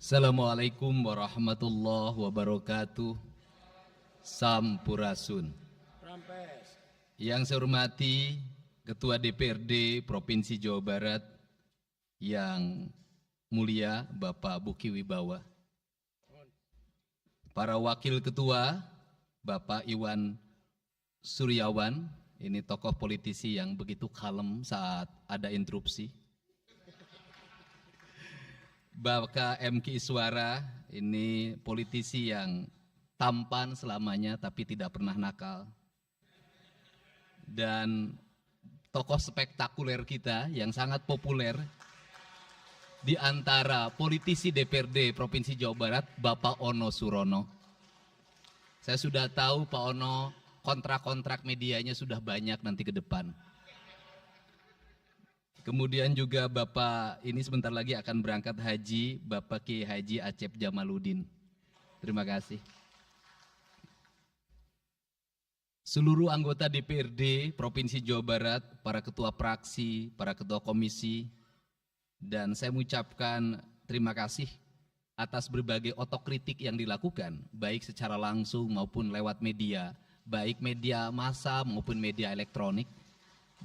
Assalamualaikum warahmatullahi wabarakatuh. Sampurasun. Rampes. Yang saya hormati Ketua DPRD Provinsi Jawa Barat yang mulia Bapak Buki Wibawa, para wakil ketua Bapak Iwan Suryawan, ini tokoh politisi yang begitu kalem saat ada interupsi. Bapak MK Iswara, ini politisi yang tampan selamanya tapi tidak pernah nakal. Dan tokoh spektakuler kita yang sangat populer di antara politisi DPRD Provinsi Jawa Barat, Bapak Ono Surono. Saya sudah tahu Pak Ono kontrak-kontrak medianya sudah banyak nanti ke depan. Kemudian juga Bapak ini sebentar lagi akan berangkat haji, Bapak Ki Haji Acep Jamaluddin. Terima kasih. Seluruh anggota DPRD Provinsi Jawa Barat, para ketua praksi, para ketua komisi, dan saya mengucapkan terima kasih atas berbagai otokritik yang dilakukan, baik secara langsung maupun lewat media, baik media massa maupun media elektronik.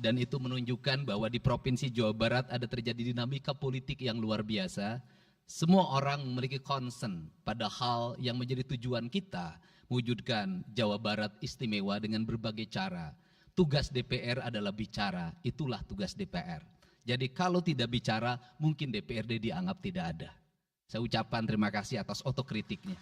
Dan itu menunjukkan bahwa di Provinsi Jawa Barat ada terjadi dinamika politik yang luar biasa. Semua orang memiliki concern pada hal yang menjadi tujuan kita, mewujudkan Jawa Barat istimewa dengan berbagai cara. Tugas DPR adalah bicara, itulah tugas DPR. Jadi kalau tidak bicara, mungkin DPRD dianggap tidak ada. Saya ucapkan terima kasih atas otokritiknya.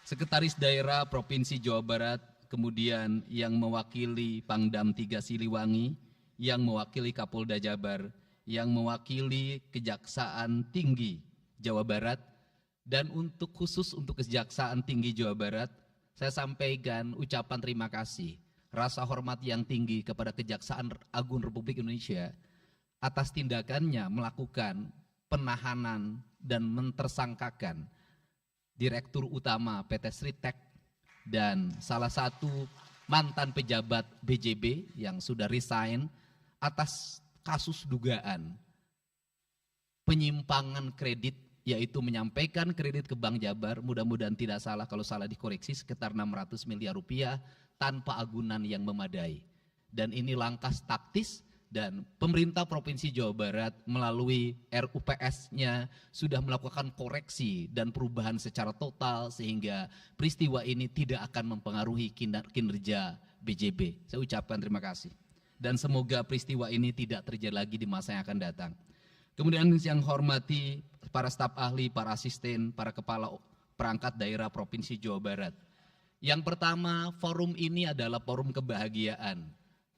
Sekretaris Daerah Provinsi Jawa Barat, kemudian yang mewakili Pangdam 3 Siliwangi, yang mewakili Kapolda Jabar, yang mewakili Kejaksaan Tinggi Jawa Barat, dan khusus untuk Kejaksaan Tinggi Jawa Barat, saya sampaikan ucapan terima kasih, rasa hormat yang tinggi kepada Kejaksaan Agung Republik Indonesia atas tindakannya melakukan penahanan dan mentersangkakan Direktur Utama PT Sritek dan salah satu mantan pejabat BJB yang sudah resign atas kasus dugaan penyimpangan kredit, yaitu menyampaikan kredit ke Bank Jabar, mudah-mudahan tidak salah, kalau salah dikoreksi, sekitar 600 miliar rupiah tanpa agunan yang memadai. Dan ini langkah taktis, dan pemerintah Provinsi Jawa Barat melalui RUPS-nya sudah melakukan koreksi dan perubahan secara total sehingga peristiwa ini tidak akan mempengaruhi kinerja BJB. Saya ucapkan terima kasih. Dan semoga peristiwa ini tidak terjadi lagi di masa yang akan datang. Kemudian yang hormati para staf ahli, para asisten, para kepala perangkat daerah Provinsi Jawa Barat. Yang pertama, forum ini adalah forum kebahagiaan.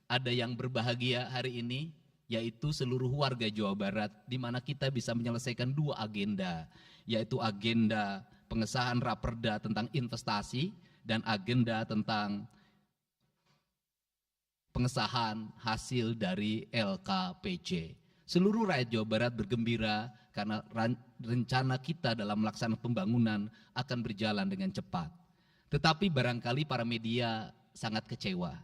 Ada yang berbahagia hari ini, yaitu seluruh warga Jawa Barat, di mana kita bisa menyelesaikan dua agenda, yaitu agenda pengesahan Raperda tentang investasi dan agenda tentang pengesahan hasil dari LKPJ. Seluruh rakyat Jawa Barat bergembira karena rencana kita dalam melaksanakan pembangunan akan berjalan dengan cepat. Tetapi barangkali para media sangat kecewa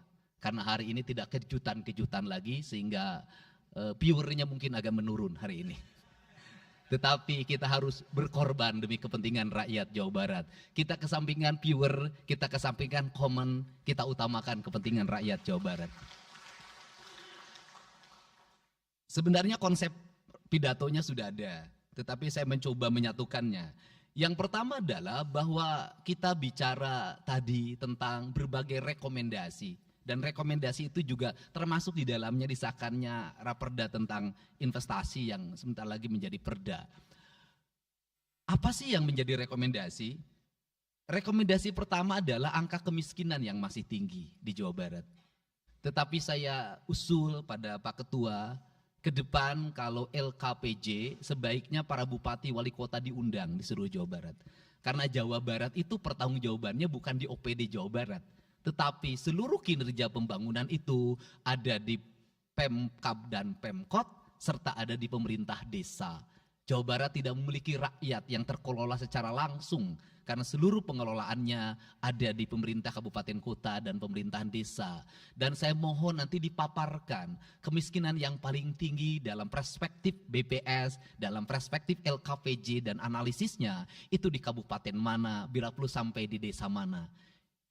karena hari ini tidak kejutan-kejutan lagi sehingga viewernya mungkin agak menurun hari ini. Tetapi kita harus berkorban demi kepentingan rakyat Jawa Barat. Kita kesampingkan viewer, kita kesampingkan komen, kita utamakan kepentingan rakyat Jawa Barat. Sebenarnya konsep pidatonya sudah ada, tetapi saya mencoba menyatukannya. Yang pertama adalah bahwa kita bicara tadi tentang berbagai rekomendasi. Dan rekomendasi itu juga termasuk di dalamnya disahkannya Raperda tentang investasi yang sebentar lagi menjadi perda. Apa sih yang menjadi rekomendasi? Rekomendasi pertama adalah angka kemiskinan yang masih tinggi di Jawa Barat. Tetapi saya usul pada Pak Ketua, ke depan kalau LKPJ sebaiknya para bupati wali kota diundang di seluruh Jawa Barat. Karena Jawa Barat itu pertanggungjawabannya bukan di OPD Jawa Barat, tetapi seluruh kinerja pembangunan itu ada di Pemkab dan Pemkot serta ada di pemerintah desa. Jawa Barat tidak memiliki rakyat yang terkelola secara langsung karena seluruh pengelolaannya ada di pemerintah kabupaten kota dan pemerintahan desa. Dan saya mohon nanti dipaparkan kemiskinan yang paling tinggi dalam perspektif BPS, dalam perspektif LKPJ dan analisisnya itu di kabupaten mana, bila perlu sampai di desa mana.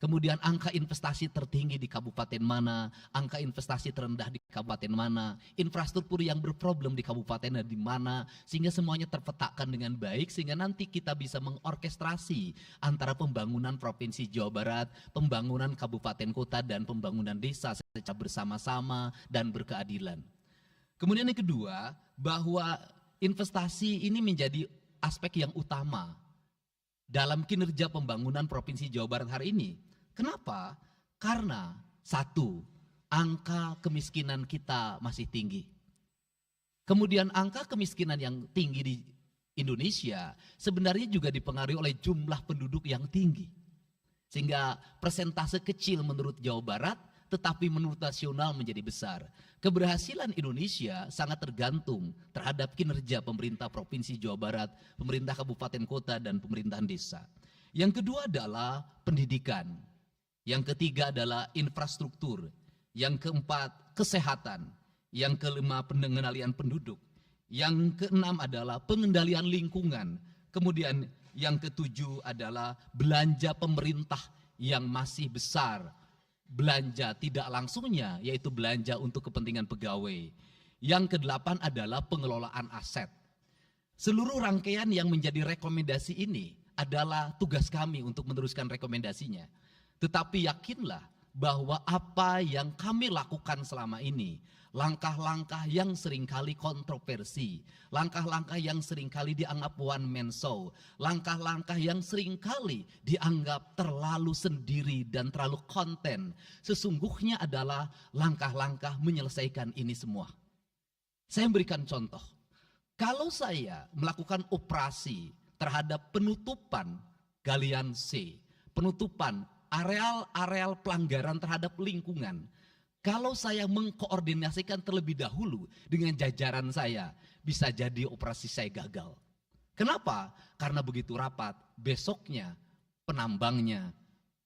Kemudian angka investasi tertinggi di kabupaten mana, angka investasi terendah di kabupaten mana, infrastruktur yang berproblem di kabupaten di mana, sehingga semuanya terpetakan dengan baik, sehingga nanti kita bisa mengorkestrasi antara pembangunan Provinsi Jawa Barat, pembangunan kabupaten kota, dan pembangunan desa secara bersama-sama dan berkeadilan. Kemudian yang kedua, bahwa investasi ini menjadi aspek yang utama dalam kinerja pembangunan Provinsi Jawa Barat hari ini. Kenapa? Karena satu, angka kemiskinan kita masih tinggi. Kemudian angka kemiskinan yang tinggi di Indonesia sebenarnya juga dipengaruhi oleh jumlah penduduk yang tinggi. Sehingga persentase kecil menurut Jawa Barat, tetapi menurut nasional menjadi besar. Keberhasilan Indonesia sangat tergantung terhadap kinerja pemerintah Provinsi Jawa Barat, pemerintah kabupaten kota, dan pemerintahan desa. Yang kedua adalah pendidikan. Yang ketiga adalah infrastruktur. Yang keempat, kesehatan. Yang kelima, pengendalian penduduk. Yang keenam adalah pengendalian lingkungan. Kemudian yang ketujuh adalah belanja pemerintah yang masih besar. Belanja tidak langsungnya, yaitu belanja untuk kepentingan pegawai. Yang kedelapan adalah pengelolaan aset. Seluruh rangkaian yang menjadi rekomendasi ini adalah tugas kami untuk meneruskan rekomendasinya. Tetapi yakinlah bahwa apa yang kami lakukan selama ini, langkah-langkah yang seringkali kontroversi, langkah-langkah yang seringkali dianggap one man show, langkah-langkah yang seringkali dianggap terlalu sendiri dan terlalu konten, sesungguhnya adalah langkah-langkah menyelesaikan ini semua. Saya memberikan contoh, kalau saya melakukan operasi terhadap penutupan galian C, penutupan areal-areal pelanggaran terhadap lingkungan, kalau saya mengkoordinasikan terlebih dahulu dengan jajaran saya, bisa jadi operasi saya gagal. Kenapa? Karena begitu rapat, besoknya penambangnya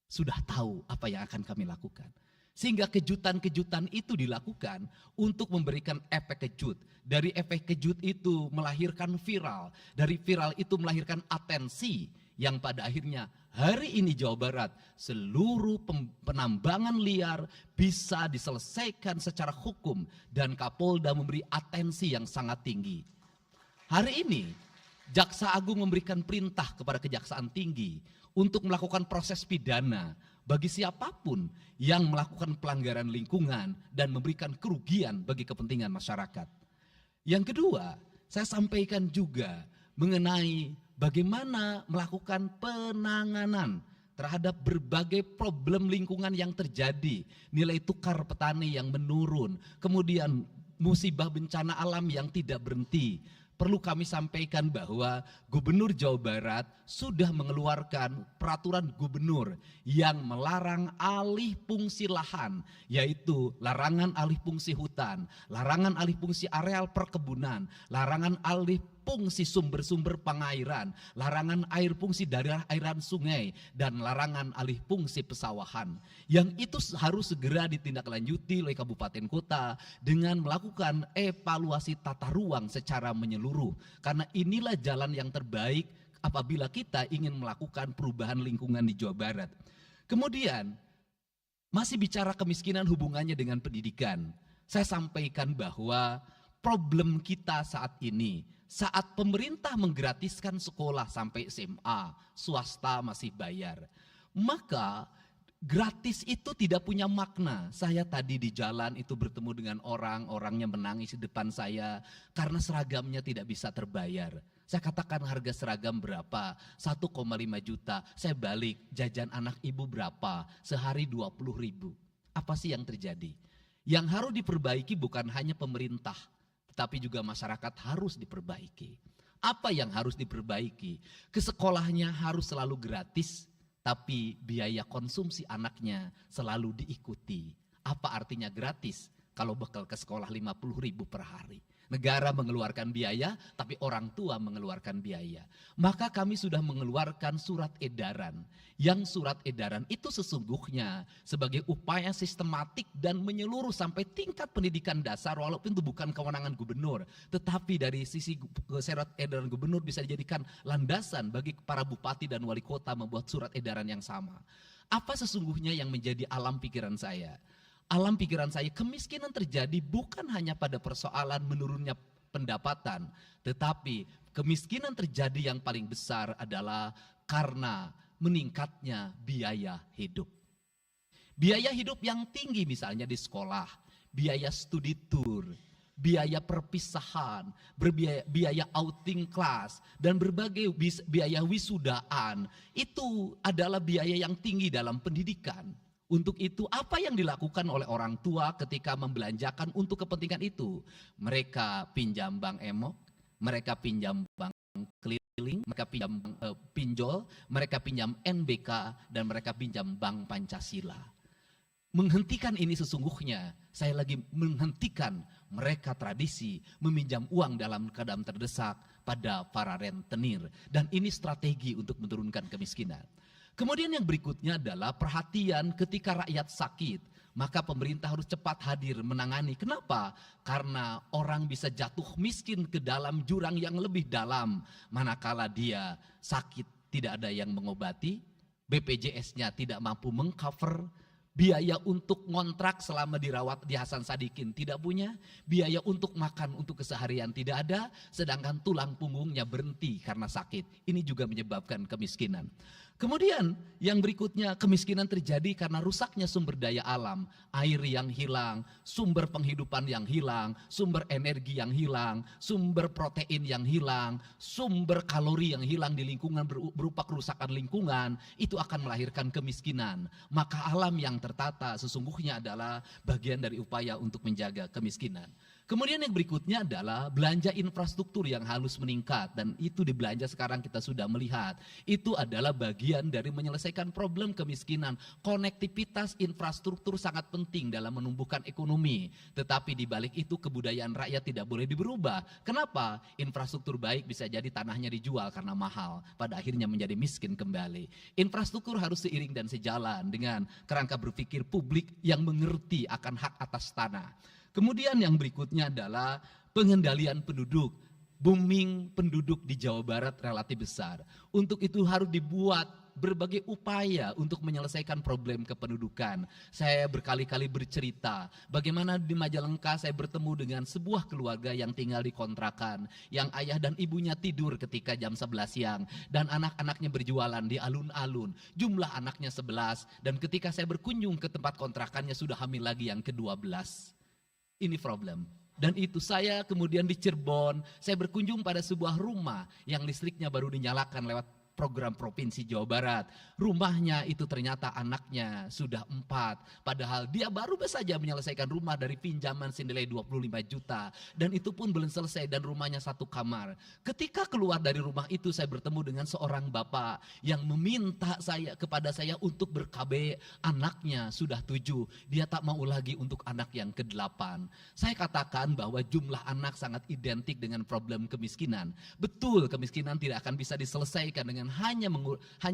sudah tahu apa yang akan kami lakukan. Sehingga kejutan-kejutan itu dilakukan untuk memberikan efek kejut. Dari efek kejut itu melahirkan viral. Dari viral itu melahirkan atensi yang pada akhirnya hari ini Jawa Barat seluruh penambangan liar bisa diselesaikan secara hukum dan Kapolda memberi atensi yang sangat tinggi. Hari ini Jaksa Agung memberikan perintah kepada Kejaksaan Tinggi untuk melakukan proses pidana bagi siapapun yang melakukan pelanggaran lingkungan dan memberikan kerugian bagi kepentingan masyarakat. Yang kedua, saya sampaikan juga mengenai bagaimana melakukan penanganan terhadap berbagai problem lingkungan yang terjadi. Nilai tukar petani yang menurun, kemudian musibah bencana alam yang tidak berhenti. Perlu kami sampaikan bahwa Gubernur Jawa Barat sudah mengeluarkan peraturan gubernur yang melarang alih fungsi lahan, yaitu larangan alih fungsi hutan, larangan alih fungsi areal perkebunan, larangan alih fungsi sumber-sumber pengairan, larangan air fungsi daerah airan sungai, dan larangan alih fungsi pesawahan. Yang itu harus segera ditindaklanjuti oleh kabupaten kota dengan melakukan evaluasi tata ruang secara menyeluruh. Karena inilah jalan yang terbaik apabila kita ingin melakukan perubahan lingkungan di Jawa Barat. Kemudian, masih bicara kemiskinan hubungannya dengan pendidikan. Saya sampaikan bahwa problem kita saat ini, saat pemerintah menggratiskan sekolah sampai SMA, swasta masih bayar. Maka gratis itu tidak punya makna. Saya tadi di jalan itu bertemu dengan orangnya menangis di depan saya karena seragamnya tidak bisa terbayar. Saya katakan harga seragam berapa? 1,5 juta. Saya balik, jajan anak ibu berapa? Sehari 20.000. Apa sih yang terjadi? Yang harus diperbaiki bukan hanya pemerintah, tapi juga masyarakat harus diperbaiki. Apa yang harus diperbaiki? Ke sekolahnya harus selalu gratis, tapi biaya konsumsi anaknya selalu diikuti. Apa artinya gratis? kalau bekal ke sekolah 50.000 per hari. Negara mengeluarkan biaya, tapi orang tua mengeluarkan biaya. Maka kami sudah mengeluarkan surat edaran. Yang surat edaran itu sesungguhnya sebagai upaya sistematik dan menyeluruh sampai tingkat pendidikan dasar, walaupun itu bukan kewenangan gubernur. Tetapi dari sisi surat edaran gubernur bisa dijadikan landasan bagi para bupati dan wali kota membuat surat edaran yang sama. Apa sesungguhnya yang menjadi alam pikiran saya? Alam pikiran saya, kemiskinan terjadi bukan hanya pada persoalan menurunnya pendapatan, tetapi kemiskinan terjadi yang paling besar adalah karena meningkatnya biaya hidup. Biaya hidup yang tinggi misalnya di sekolah, biaya studi tour, biaya perpisahan, biaya outing kelas, dan berbagai biaya wisudaan, itu adalah biaya yang tinggi dalam pendidikan. Untuk itu apa yang dilakukan oleh orang tua ketika membelanjakan untuk kepentingan itu? Mereka pinjam bank emok, mereka pinjam bank keliling, mereka pinjam pinjol, mereka pinjam NBK, dan mereka pinjam bank Pancasila. Menghentikan ini sesungguhnya, saya lagi menghentikan mereka tradisi meminjam uang dalam keadaan terdesak pada para rentenir. Dan ini strategi untuk menurunkan kemiskinan. Kemudian yang berikutnya adalah perhatian ketika rakyat sakit. Maka pemerintah harus cepat hadir menangani. Kenapa? Karena orang bisa jatuh miskin ke dalam jurang yang lebih dalam. Manakala dia sakit tidak ada yang mengobati, BPJS-nya tidak mampu mengcover, biaya untuk ngontrak selama dirawat di Hasan Sadikin tidak punya, biaya untuk makan untuk keseharian tidak ada, sedangkan tulang punggungnya berhenti karena sakit. Ini juga menyebabkan kemiskinan. Kemudian yang berikutnya, kemiskinan terjadi karena rusaknya sumber daya alam, air yang hilang, sumber penghidupan yang hilang, sumber energi yang hilang, sumber protein yang hilang, sumber kalori yang hilang di lingkungan berupa kerusakan lingkungan, itu akan melahirkan kemiskinan. Maka alam yang tertata sesungguhnya adalah bagian dari upaya untuk menjaga kemiskinan. Kemudian yang berikutnya adalah belanja infrastruktur yang harus meningkat, dan itu di belanja sekarang kita sudah melihat. Itu adalah bagian dari menyelesaikan problem kemiskinan. Konektivitas infrastruktur sangat penting dalam menumbuhkan ekonomi, tetapi di balik itu kebudayaan rakyat tidak boleh berubah. Kenapa? Infrastruktur baik bisa jadi tanahnya dijual karena mahal, pada akhirnya menjadi miskin kembali. Infrastruktur harus seiring dan sejalan dengan kerangka berpikir publik yang mengerti akan hak atas tanah. Kemudian yang berikutnya adalah pengendalian penduduk. Booming penduduk di Jawa Barat relatif besar. Untuk itu harus dibuat berbagai upaya untuk menyelesaikan problem kependudukan. Saya berkali-kali bercerita bagaimana di Majalengka saya bertemu dengan sebuah keluarga yang tinggal di kontrakan, yang ayah dan ibunya tidur ketika jam 11 siang dan anak-anaknya berjualan di alun-alun. Jumlah anaknya 11, dan ketika saya berkunjung ke tempat kontrakannya sudah hamil lagi yang ke-12. Ini problem. Dan itu saya kemudian di Cirebon, saya berkunjung pada sebuah rumah yang listriknya baru dinyalakan lewat program Provinsi Jawa Barat. Rumahnya itu ternyata anaknya sudah 4. Padahal dia baru saja menyelesaikan rumah dari pinjaman senilai 25 juta. Dan itu pun belum selesai dan rumahnya 1 kamar. Ketika keluar dari rumah itu saya bertemu dengan seorang bapak yang meminta kepada saya untuk ber-KB, anaknya sudah 7. Dia tak mau lagi untuk anak yang ke-8. Saya katakan bahwa jumlah anak sangat identik dengan problem kemiskinan. Betul, kemiskinan tidak akan bisa diselesaikan dengan hanya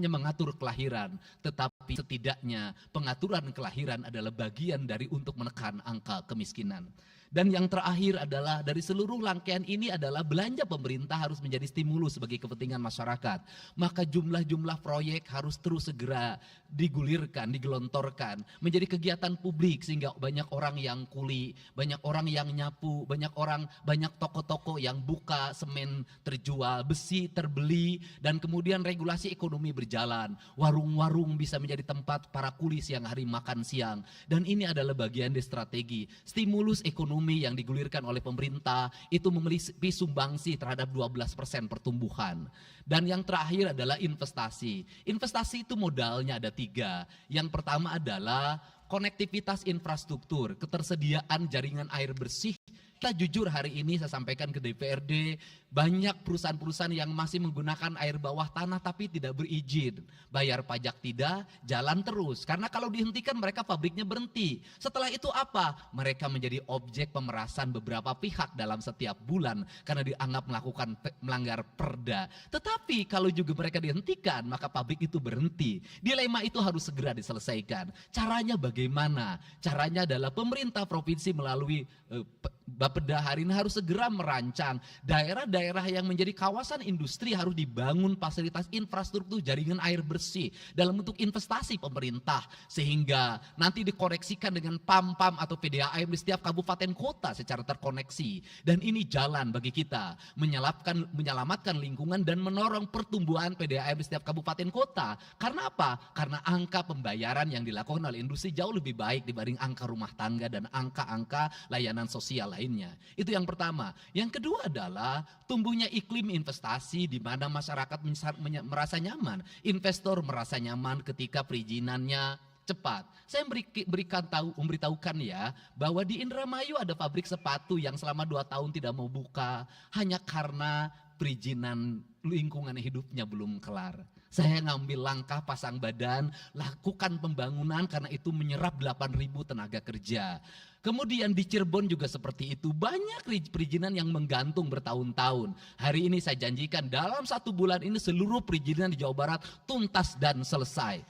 mengatur kelahiran, tetapi setidaknya pengaturan kelahiran adalah bagian dari untuk menekan angka kemiskinan. Dan yang terakhir adalah dari seluruh rangkaian ini adalah belanja pemerintah harus menjadi stimulus bagi kepentingan masyarakat. Maka jumlah-jumlah proyek harus terus segera digulirkan, digelontorkan menjadi kegiatan publik sehingga banyak orang yang kuli, banyak orang yang nyapu, banyak toko-toko yang buka, semen terjual, besi terbeli, dan kemudian regulasi ekonomi berjalan. Warung-warung bisa menjadi tempat para kuli siang hari makan siang. Dan ini adalah bagian dari strategi stimulus ekonomi yang digulirkan oleh pemerintah itu memiliki sumbangsi terhadap 12% pertumbuhan. Dan yang terakhir adalah investasi. Investasi itu modalnya ada 3. Yang pertama adalah konektivitas infrastruktur, ketersediaan jaringan air bersih, Kita jujur hari ini saya sampaikan ke DPRD, banyak perusahaan-perusahaan yang masih menggunakan air bawah tanah tapi tidak berizin. Bayar pajak tidak, jalan terus. Karena kalau dihentikan mereka pabriknya berhenti. Setelah itu apa? Mereka menjadi objek pemerasan beberapa pihak dalam setiap bulan karena dianggap melanggar perda. Tetapi kalau juga mereka dihentikan, maka pabrik itu berhenti. Dilema itu harus segera diselesaikan. Caranya bagaimana? Caranya adalah pemerintah provinsi melalui Bapeda hari ini harus segera merancang daerah-daerah yang menjadi kawasan industri harus dibangun fasilitas infrastruktur jaringan air bersih dalam bentuk investasi pemerintah sehingga nanti dikoneksikan dengan PAM-PAM atau PDAM di setiap kabupaten kota secara terkoneksi. Dan ini jalan bagi kita menyelamatkan lingkungan dan menorong pertumbuhan PDAM di setiap kabupaten kota. Karena apa? Karena angka pembayaran yang dilakukan oleh industri jauh lebih baik dibanding angka rumah tangga dan angka-angka layanan sosial lainnya. Itu yang pertama. Yang kedua adalah tumbuhnya iklim investasi di mana masyarakat merasa nyaman. Investor merasa nyaman ketika perizinannya cepat. Saya memberitahukan ya bahwa di Indramayu ada pabrik sepatu yang selama 2 tahun tidak mau buka hanya karena perizinan lingkungan hidupnya belum kelar. Saya ngambil langkah pasang badan, lakukan pembangunan karena itu menyerap 8.000 tenaga kerja. Kemudian di Cirebon juga seperti itu, banyak perizinan yang menggantung bertahun-tahun. Hari ini saya janjikan dalam 1 bulan ini seluruh perizinan di Jawa Barat tuntas dan selesai.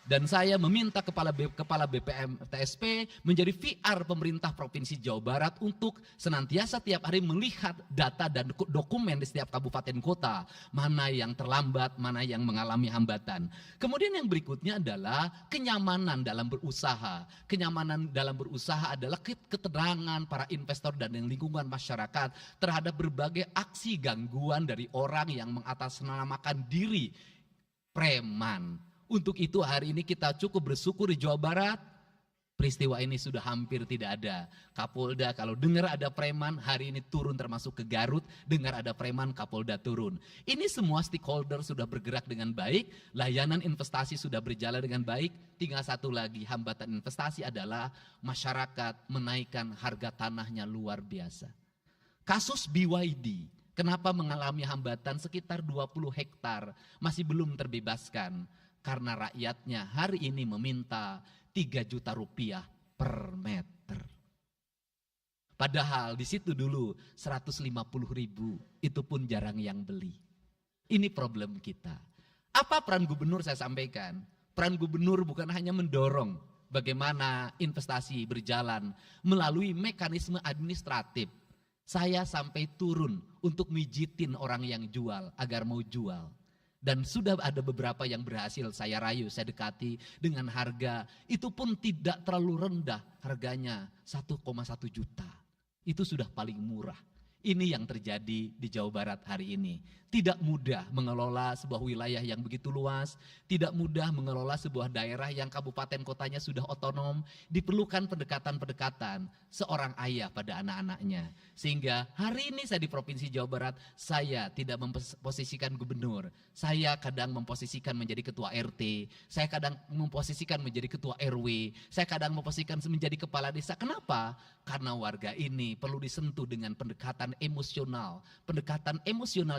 Dan saya meminta kepala BPM TSP menjadi VR pemerintah Provinsi Jawa Barat untuk senantiasa tiap hari melihat data dan dokumen di setiap kabupaten kota. Mana yang terlambat, mana yang mengalami hambatan. Kemudian yang berikutnya adalah kenyamanan dalam berusaha. Kenyamanan dalam berusaha adalah keterangan para investor dan lingkungan masyarakat terhadap berbagai aksi gangguan dari orang yang mengatasnamakan diri preman. Untuk itu hari ini kita cukup bersyukur di Jawa Barat, peristiwa ini sudah hampir tidak ada. Kapolda kalau dengar ada preman hari ini turun termasuk ke Garut, dengar ada preman Kapolda turun. Ini semua stakeholder sudah bergerak dengan baik, layanan investasi sudah berjalan dengan baik. Tinggal satu lagi hambatan investasi adalah masyarakat menaikkan harga tanahnya luar biasa. Kasus BYD, kenapa mengalami hambatan sekitar 20 hektar masih belum terbebaskan? Karena rakyatnya hari ini meminta 3 juta rupiah per meter. Padahal di situ dulu 150.000, itu pun jarang yang beli. Ini problem kita. Apa peran gubernur saya sampaikan? Peran gubernur bukan hanya mendorong bagaimana investasi berjalan melalui mekanisme administratif. Saya sampai turun untuk mijitin orang yang jual agar mau jual. Dan sudah ada beberapa yang berhasil saya rayu, saya dekati dengan harga. Itu pun tidak terlalu rendah, harganya 1,1 juta. Itu sudah paling murah. Ini yang terjadi di Jawa Barat hari ini. Tidak mudah mengelola sebuah wilayah yang begitu luas, tidak mudah mengelola sebuah daerah yang kabupaten kotanya sudah otonom, diperlukan pendekatan-pendekatan seorang ayah pada anak-anaknya. Sehingga hari ini saya di Provinsi Jawa Barat, saya tidak memposisikan gubernur, saya kadang memposisikan menjadi ketua RT, saya kadang memposisikan menjadi ketua RW, saya kadang memposisikan menjadi kepala desa. Kenapa? Karena warga ini perlu disentuh dengan pendekatan emosional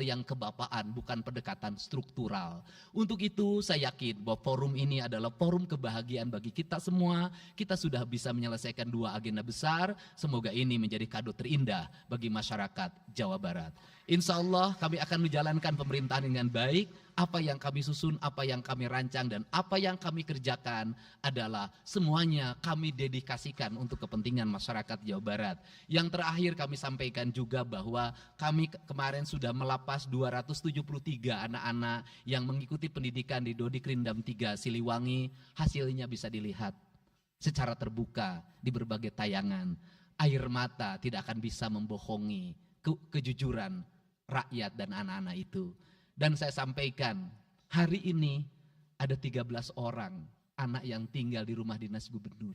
yang kebapaan, bukan pendekatan struktural. Untuk itu saya yakin bahwa forum ini adalah forum kebahagiaan bagi kita semua. Kita sudah bisa menyelesaikan 2 agenda besar. Semoga ini menjadi kado terindah bagi masyarakat Jawa Barat. Insya Allah kami akan menjalankan pemerintahan dengan baik. Apa yang kami susun, apa yang kami rancang, dan apa yang kami kerjakan adalah semuanya kami dedikasikan untuk kepentingan masyarakat Jawa Barat. Yang terakhir kami sampaikan juga bahwa kami kemarin sudah melapas 273 anak-anak yang mengikuti pendidikan di Dodi Krindam 3 Siliwangi. Hasilnya bisa dilihat secara terbuka di berbagai tayangan. Air mata tidak akan bisa membohongi kejujuran rakyat dan anak-anak itu. Dan saya sampaikan, hari ini ada 13 orang anak yang tinggal di rumah dinas gubernur.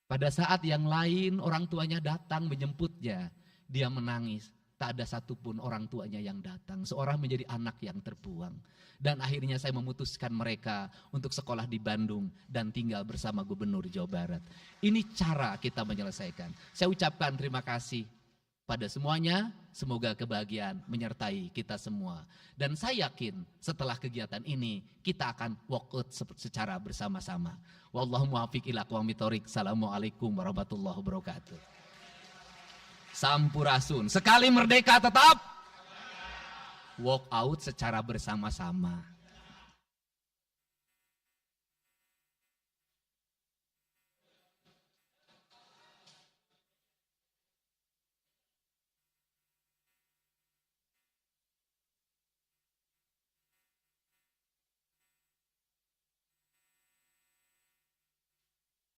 Pada saat yang lain orang tuanya datang menjemputnya, dia menangis. tak ada satupun orang tuanya yang datang. Seorang menjadi anak yang terbuang. Dan akhirnya saya memutuskan mereka untuk sekolah di Bandung dan tinggal bersama Gubernur Jawa Barat. Ini cara kita menyelesaikan. Saya ucapkan terima kasih pada semuanya, semoga kebahagiaan menyertai kita semua. Dan saya yakin setelah kegiatan ini kita akan walk out secara bersama-sama. Wallahu muwaffiq ila aqwamit thoriq. Assalamualaikum warahmatullahi wabarakatuh. Sampurasun. Sekali merdeka tetap walk out secara bersama-sama.